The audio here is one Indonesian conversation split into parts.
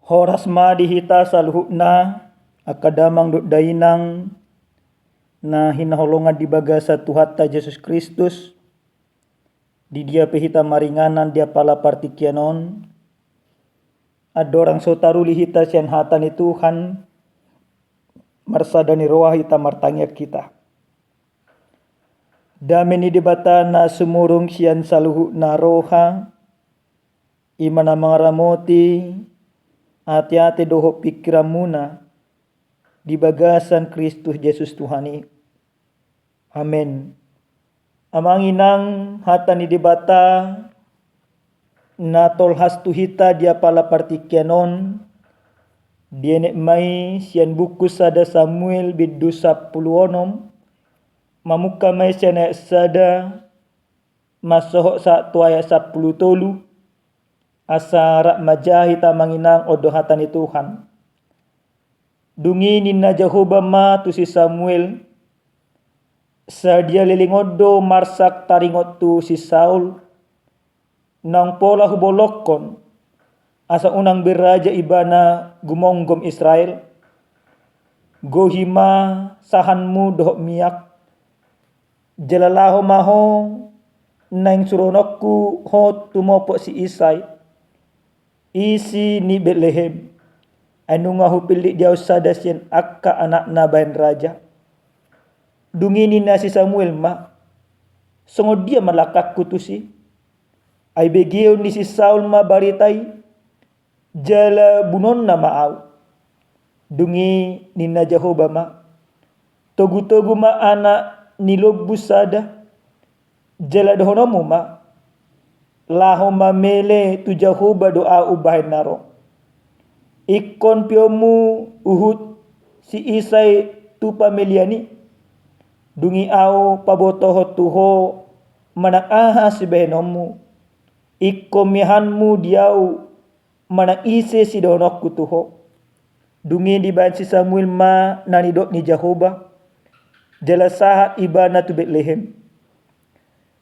Horas ma dihita saluhukna akadamang dot dainang na hinaholongan di bagasa Tuhata Yesus Kristus. Di dia pehita maringanan dia pala partikianon. Adorang sotaruli hita sian hatani Tuhan. Marsadani roha hita martangyak kita. Dameni dibata na sumurung sian saluhukna roha. Imana mangaramoti hati-hati doho pikiramuna di bagasan Kristus Yesus Tuhani. Amin. Amanginang hatani dibata na tolhas tuhita dia pala partikianon dienek mai sian buku sada Samuel bidu 10 mamuka mai sian ayat sada masohok sa tu ayat 10 tolu asara majahita manginang odo hatani Tuhan. Dungi nina Jehovah ma tu si Samuel sadia lilingodo marsak taringot tu si Saul nang pola hubolokon asa unang beraja ibana gumonggom Israel gohima sahanmu dohok miyak jelalaho maho nang suronokku ho tumopo si Isai isi ni Betlehem anu ngahu pilih jauh sadasien akka anak nabain raja. Dungi ni nasi Samuel ma songo dia malakak kutusi ai begeu ni si Saul ma baritai jala bunon na maaw. Dungi ni na Jehovah ma togu-togu ma anak nilobus sada jala dohonomu ma laho mamele tu Jehovah doa ubahin naro. Ikon piomu uhud si Isai tu pamiliani. Dungi au pabotoho tuho manak aha si behenomu. Ikon mihanmu diau manak ise si donokku tuho. Dungi dibahan si Samuel ma nanidok ni Jehovah. Jala sahat ibana tu Betlehem.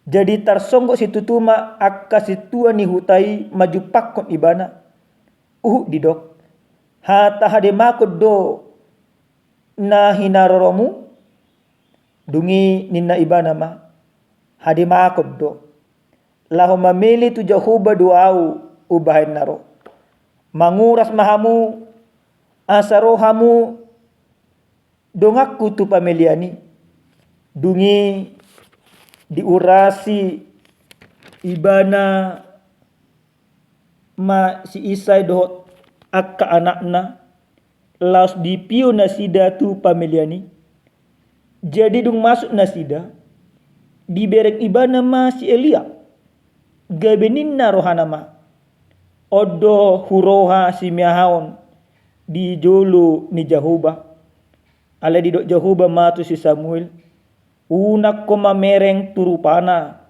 Jadi tarsonggok si tutuma akka si tua ni hutai maju pakon ibana. Didok. Hata hade makod do na hinaroromu. Dungi nina ibana ma. Hade makod do. Laho mamili tu Jehovah doau ubahin naro. Manguras mahamu asarohamu dongakku tu pamiliani. Dungi diurasi ibana ma si Isai dohot akka anakna laos dipiu nasida tu pamiliani. Jadi dung masuk nasida diberek ibana ma si Elia gabeninna rohana ma odo huroha si miahaon di jolo ni Jehovah ala di dok Jehovah ma tu si Samuel unak ko mamereng turupana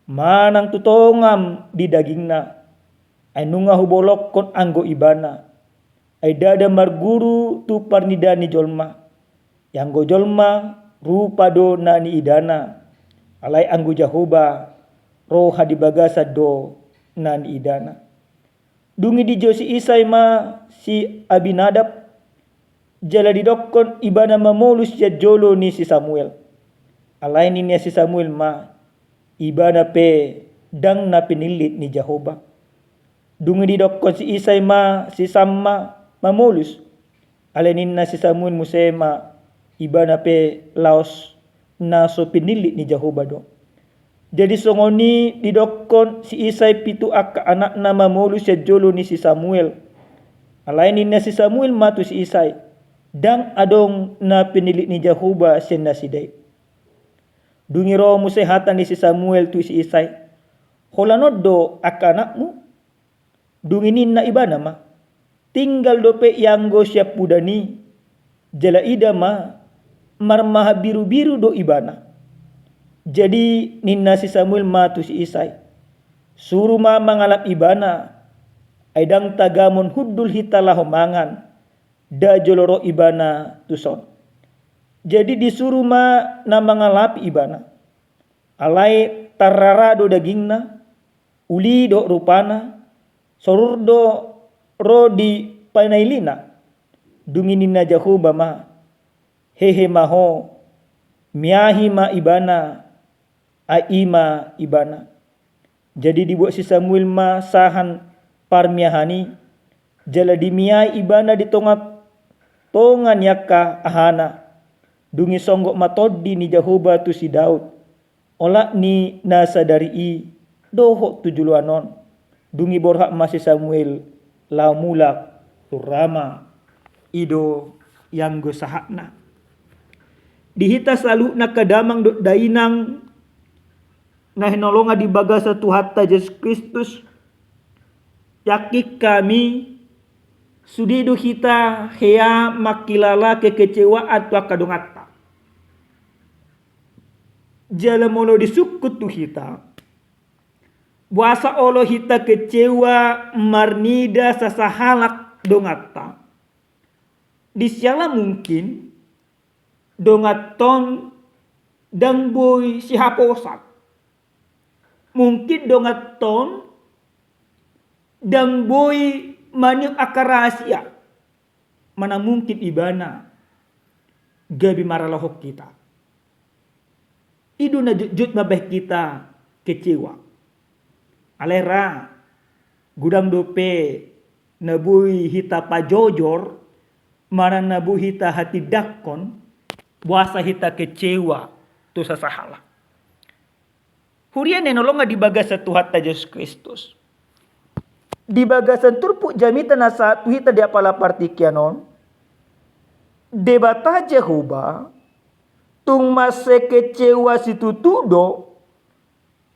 manang tutongam di dagingna ay nunga hubolok kon anggo ibana ay dada marguru tu parnidani jolma yanggo jolma rupa do nani idana alay anggo Jehovah roha di bagasa do nani idana. Dungi di Josi Isai ma si Abinadab jala didokon ibana mamolus ya jolo ni si Samuel. Alay ni si Samuel ma ibana pe dang na pinilit ni Jehovah. Dungi didokon si Isai ma si Samma mamolus. Alay ni si Samuel musema ibana pe laos na so pinilit ni Jehovah do. Jadi songoni didokon si Isai pitu akka anak na mamolus ya jolo ni si Samuel. Alay ni si Samuel ma tu si Isai dang adong na pinilit ni Jehovah sen nasidai. Dungi roh musehatan ni si Samuel tu si Isai. Holanod do akka anakmu. Dungi ninna ibana ma. Tinggal dope yanggo siap pudani. Jala ida ma. Marmaha biru-biru do ibana. Jadi ninna si Samuel ma tu si Isai. Suruh ma mangalap ibana. Aidang tagamon huddul hitalaho mangan. Da joloro ibana tuson. Jadi disuruh ma na mangalapi ibana. Alay tararado dagingna. Uli do rupana. Sorur do ro di panailina dunginina Jehovah ma hehe maho miahi ma ibana aima ibana. Jadi dibuat si Samuel ma sahan parmiahani jala dimiai ibana di tongan yakka ahana dungi songgok matodi ni Jehovah tu si Daud ola ni nasa dari i dohok tujuluanon dungi borhak masih Samuel laumulak turama ido yang go sahakna dihita selalu nakadamang dainang nahinolonga di bagasa Tuhatta Yesus Kristus yakik kami sudido kita hea makilala kekecewaan tua kadongatta jala molo disukut tu kita buasa olo hita kecewa marnida sasahalak dongatta disyala mungkin dongaton dang boy si haposat mungkin dongaton dang boy maniuk akarasia mana mungkin ibana gabi maralohok kita idu na jut mabeh kita kecewa alera gudang dope nabui hita pajojor mana nabu hita hati dakon buasa hita kecewa tu sasahala hurian nenolonga di bagasa Tuhatta Yesus Kristus di bagasan turpuk jamita nasa hita di apala partikianon debata Jehovah tung mase kecewa situ tudo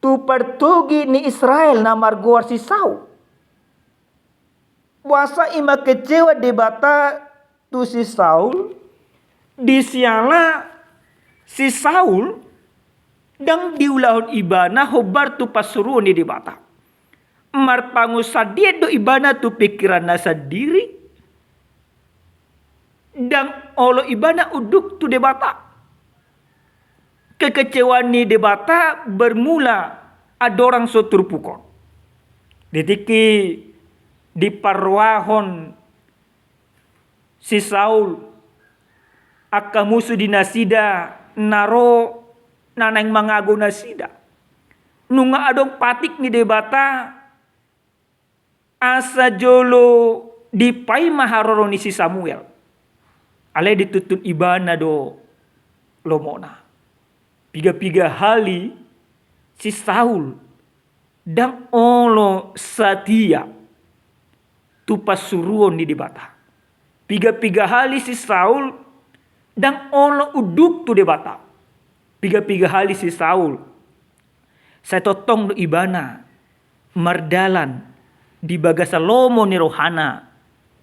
tu partugi ni Israel na marguar si Saul. Wasa ima kecewa debata tu si Saul. Disiala si Saul dang diulahon ibana hobar tu pasuruan ni debata. Marpangusadia do ibana tu pikiran nasa diri. Dang olo ibana uduk tu debata. Kekecewaan ni debata bermula ada orang soturpukon. Detiki di parwahon si Saul akka musuh di nasida naro nanang mangago nasida. Nunga adong patik ni debata asa jolo di pai maharoro ni si Samuel. Ale ditutun ibana do lomona. Piga-piga hali si Saul dan olo satia tu pasuruan di debata. Piga-piga hali si Saul dan olo uduk tu debata. Piga-piga hali si Saul saya totong do ibana mardalan di bagasa lomo ni rohana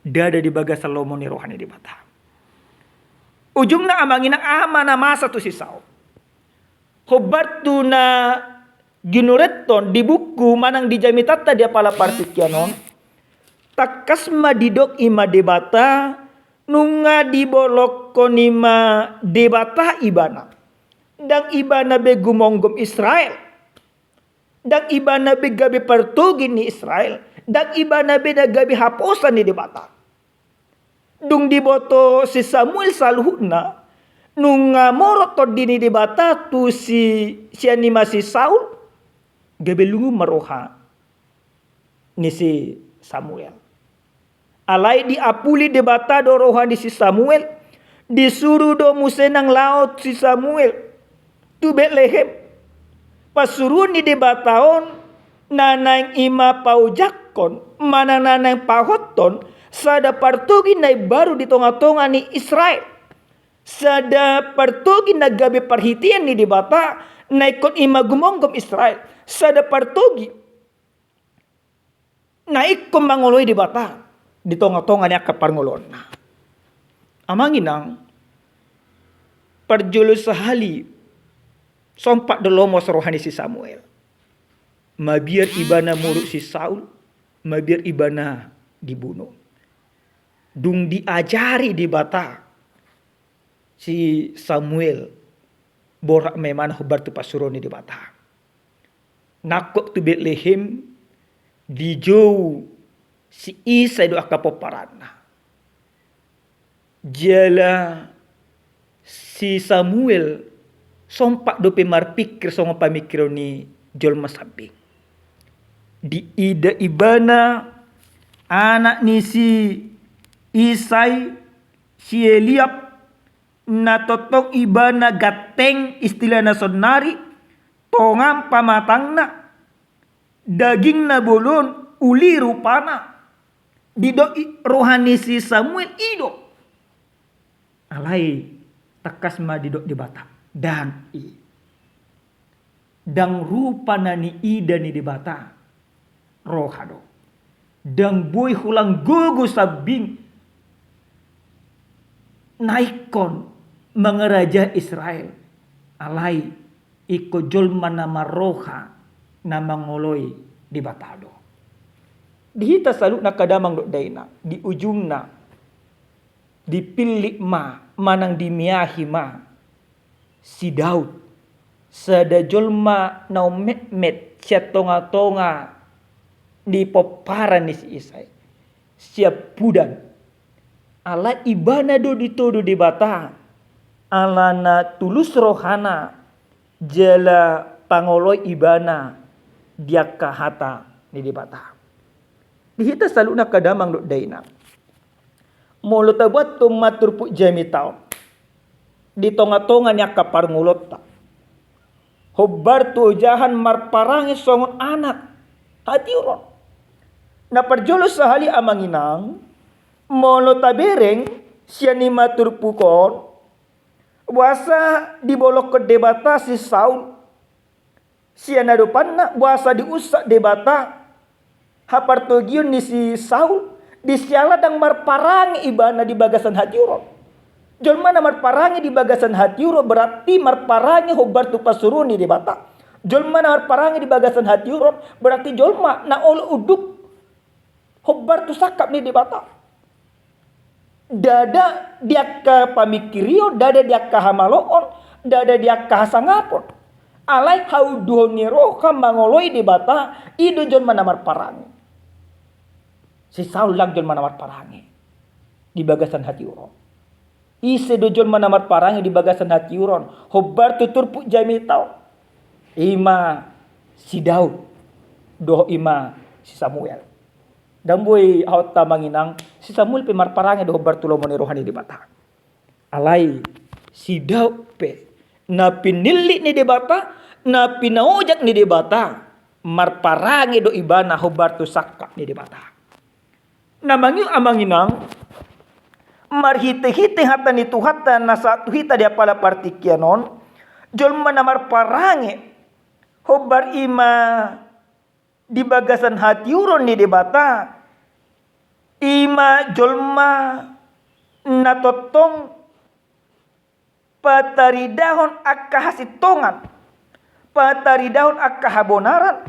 dada di bagasa lomo ni rohani debata. Ujungna amangina amana masa tu si Saul. Hobartu na ginureton di buku manang dijamitata dia pala partikianon takas madidok ima debata nunga dibolok konima debata ibana dang ibana be gumonggom Israel dang ibana be gabi partugin ni Israel dang ibana be gabi haposan ni debata dung diboto si Samuel saluhna nunga morotot dini debata tu si animasi Saul gabelungu maroha ni si Samuel. Alai diapuli debata do roha ni si Samuel disuruh do musenang laut si Samuel tu Betlehem. Pasuruh ni debataon nanang ima paujakon mana nanang pahoton sada partugi nai baru di tonga-tonga ni Israel. Sada partugi nagabi perhitian ni debata naikot ima gumonggom Israel. Sada partugi naik mangoloi debata di tonga-tonga ni akaparngolon. Amanginang perjulu sahali sompak delomo rohani si Samuel. Mabiar ibana muruk si Saul, mabiar ibana dibunuh. Dung diajari debata si Samuel borak memang hobar tu pasuroni di bata. Nakok tu Betlehem di jauh si Isa itu akapoparan. Jala si Samuel sompak dope marpikir songo pamikiro ni jolma samping. Di ida ibana anak ni si Isai si Eliab na totong ibana gateng istilah na sonari tongam pamatangna daging na bolon uli rupana dido rohani si Samuel ido alai takas ma dido di bata dan dang rupana ni ida ni di bata rohado dang boy hulang gugu sabing naikon mengeraja Israel alai iko jolma nama roha nama ngoloi di batado dihita salu na kadamang do daina di ujungna dipilih manang dimiahi si Daud sada jolma na met sia tonga di poparan ni si Isai siap pudan ala ibana do ditodo di bata ala na tulus rohana jala pangoloi ibana dia kahata ni di bata dihita salu na kadamang do daina molo tabuat tumatur pu jami tao di tonga-tonga nya kapar ngulot ta hobbar tu jahan marparangi songon anak hati uron na parjolo sahali amanginang molo tabereng siya ni matur pukon buasa dibolok ke debata si Saul siya na depan na buasa diusak debata hapartogion ni si Saul disiala dang marparangi ibana di bagasan hatiuron jolma na marparangi di bagasan hatiuron berarti marparangi hobbar tu pasuruni debata jolma na marparangi di bagasan hatiuron berarti jolma na ol uduk hobbar tu sakap ni debata dada dia ka pamikirio dada dia ka hamaloon dada dia ka hasangapon alai hauduhoni roha mangoloi debata ido jolma na marparangi si Saul lang jolma na marparangi di bagasan hatiuron ise do jolma na marparangi di bagasan hatiuron hobbar tutur pu jami tao ima si Daud doh ima si Samuel dan boy hauta manginang si Samuel pe marparangi do hobbar tulo moni rohani di bata alai si Daud pe na pinili ni di bata na pinaojak ni di bata marparangi do ibana hobbar tu sakka ni di bata namangyu amanginang marhite-hite hata ni tuhata na satu hita dia pala partikianon jolma na marparangi hobbar ima di bagasan hatiuron ni debata ima jolma na totong pataridahon akka hasitongan pataridahon akka habonaran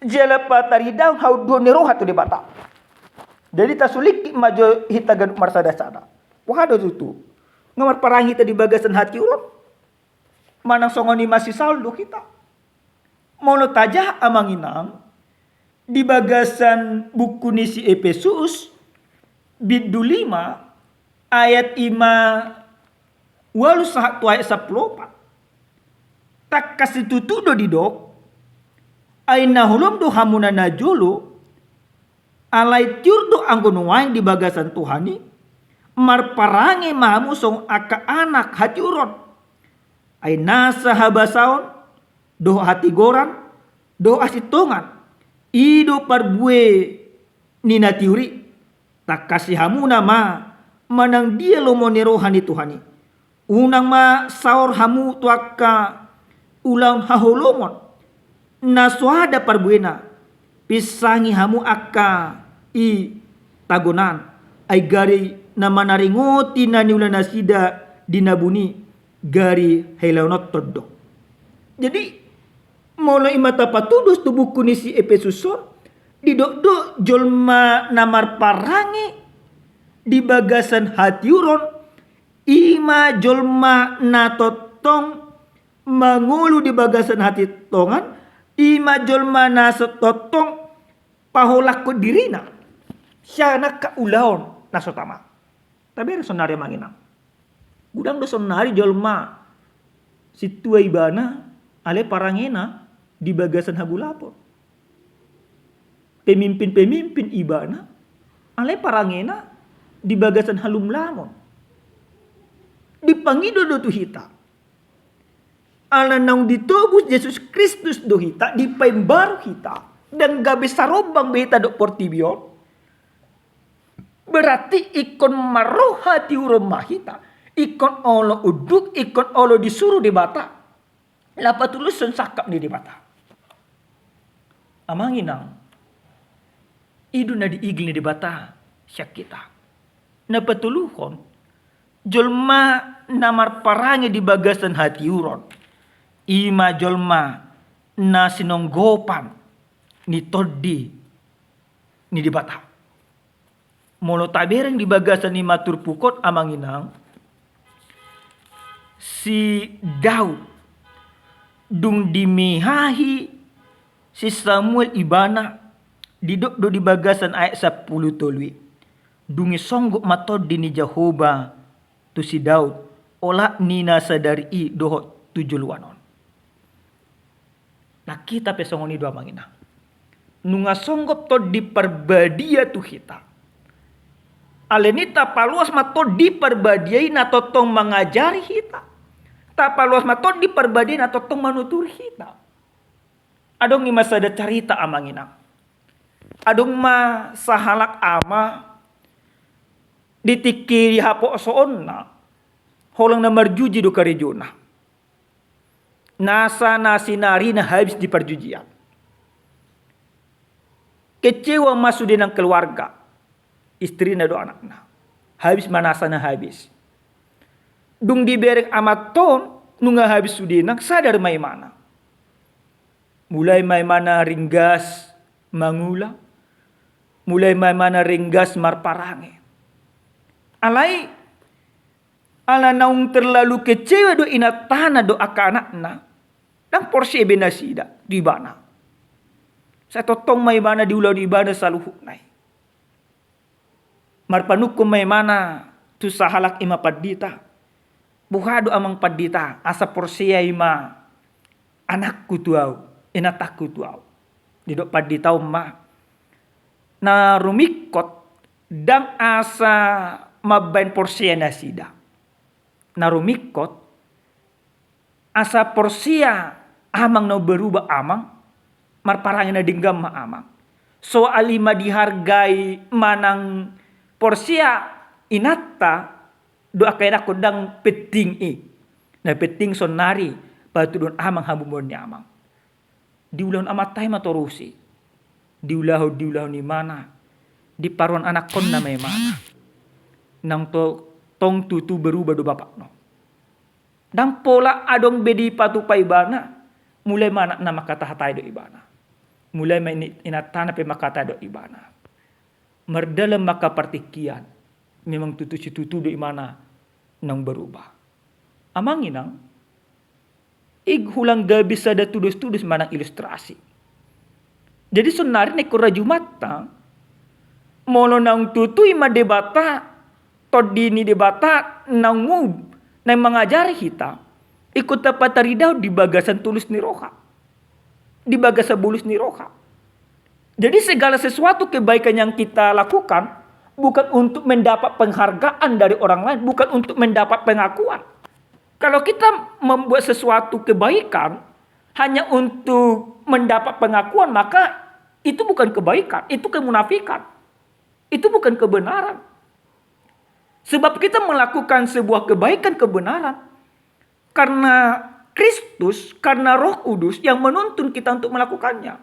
jala pataridahon haudoni roha tu debata jadi tasulik majo hita ganuk marsada sana wahado tutu ngamar parang hita di bagasan hatiuron manang songoni masih saldo kita mono tajah amanginang di bagasan buku nisi Efesus bidu 5 ayat 5 walu sahat ayat 14 tak kasih tutudo didok aina hulum do hamuna najulu alai tiurdo anggono waing di bagasan Tuhani marparangi mahamu song aka anak hati uron aina sahabasaon do hati goran do asitongan ido parbue nina tiuri tak kasih hamuna ma manang dia lomoni rohani Tuhani unang ma saor hamu tuaka ulang haholomon na suada parbuena pisangi hamu akka i tagonan ay gari na manaringoti na niula nasida dinabuni gari helaunot toddo jadi molo imata patudus tu buku ni si Efesuson didok-dok jolma namar parangi di bagasan hatiuron ima jolma natotong mangulu di bagasan hati tongan ima jolma nasototong paholak ko dirina siya nakaulaon nasotama Tapi sonari manginang. Gudang do sonari jolma situa ibana ale parangena di bagasan hagu lapor. Pemimpin-pemimpin ibana ale parangena di bagasan halum lamon. Dipangido do tu hita. Ala nang ditobus Yesus Kristus do hita di baru hita dan gabe sarobang behita do portibio. Berarti ikon maroha ti uroma hita. Ikon olo uduk, ikon olo disuruh di bata. Lapa tulus son sakap ni di bata. Amanginang. Idu na diigil ni di bata. Siya kita. Napatuluhon. Jolma namar parangi di bagasan hati uron. Ima jolma na sinonggopan ni toddi ni di bata. Molo tabereng di bagasan ni matur pukot amanginang. Si Daud dung dimihahi si Samuel ibana didok do di bagasan ayat 10 tolwi. Dungi songgok matod ni Jehovah tu si Daud ola nina sadari i dohot tujuluanon. Nah kita pesongoni dua mangina. Nunga songgok to di perbadia tu kita. Alenita paluas matod di perbadiai na totong mengajari kita. Tapaluas matod di perbadiai na totong manutur kita. Adong ima sada carita amanginang. Adong ma sahalak ama ditiki hapo soon na holang na marjuji do karejuna. Nasa nasinari na habis di perjujian. Kecewa masuk din ng keluarga. Istri na do anak na. Habis manasa na habis. Dung dibereng amaton nunga habis sudinak sadar may mana. Mulai may mana ringgas mangula. Mulai may mana ringgas marparange. Alay ala naung terlalu kecewa do inatana do akanak na. Dan porsi benasida di bana. Sa totong may mana diulaw di bana sa luhuk nay. Marpanukum may mana tu sahalak ima padita. Buhado amang padita asa porsia ima anakku tuaw inatakku tuaw. Didok padita ma na rumikot dang asa mabain porsia na sida. Na rumikot asa porsia amang no berubah amang marparangin na dinggam ma amang. So alima dihargai manang porsia inata doa kaya ako dang peting na peting sonari patu don amang hamumon ni amang. Diulahon amatay matorusi. Diulaho ni mana. Di paruan anak kon na may mana. Nang tong tutu berubah do bapak no. Dang pola adong bedi patu pa ibana. Mulai mana na makatahatay do ibana. Mulai may inatana pe makatay do ibana. Merdalam makapartikian. Memang tutu do imana nang berubah. Amanginang ighulang gabi sa da tudus-tudus manang ilustrasi. Jadi sonari ne kurajumata molo nang tutui ma debata todi ni debata nang ngub nang mengajari kita ikut patari daw di bagasan tulus ni roha. Di bagasan bulus ni roha. Jadi segala sesuatu kebaikan yang kita lakukan bukan untuk mendapat penghargaan dari orang lain, bukan untuk mendapat pengakuan. Kalau kita membuat sesuatu kebaikan hanya untuk mendapat pengakuan, maka itu bukan kebaikan, itu kemunafikan. Itu bukan kebenaran. Sebab kita melakukan sebuah kebaikan kebenaran karena Kristus, karena Roh Kudus yang menuntun kita untuk melakukannya.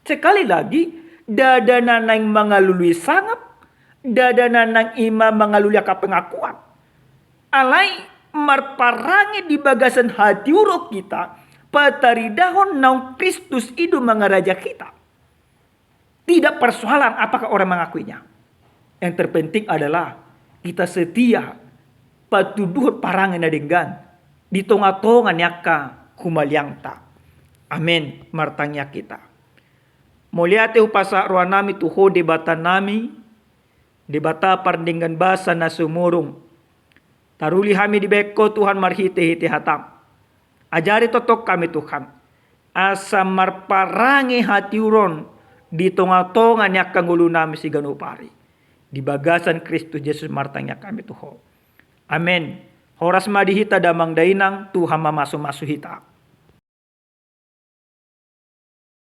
Sekali lagi, dada nanang mengalului sangap, dada nanang ima mengaluli pengakuan. Alai marparangi di bagasan hati urok kita. Patari dahon naung Kristus itu mengaraja kita. Tidak persoalan apakah orang mengakuinya. Yang terpenting adalah kita setia patuduh parangan nadenggan. Di tonga-tonga nyaka humaliangta. Amin. Martanya kita. Moliate upasa roa nami tuho debatan nami. Di bata parndingan basa na sumurung. Taruli kami di beko Tuhan marhiti-hiti hatam. Ajari totok kami Tuhan. Asa marparangi hati uron. Di tonga-tonga niya kangulu nami si ganupari. Di bagasan Kristus Yesus martangnya kami Tuhan. Amen. Horas madihita damang dainang Tuhan mamasu-masu hita.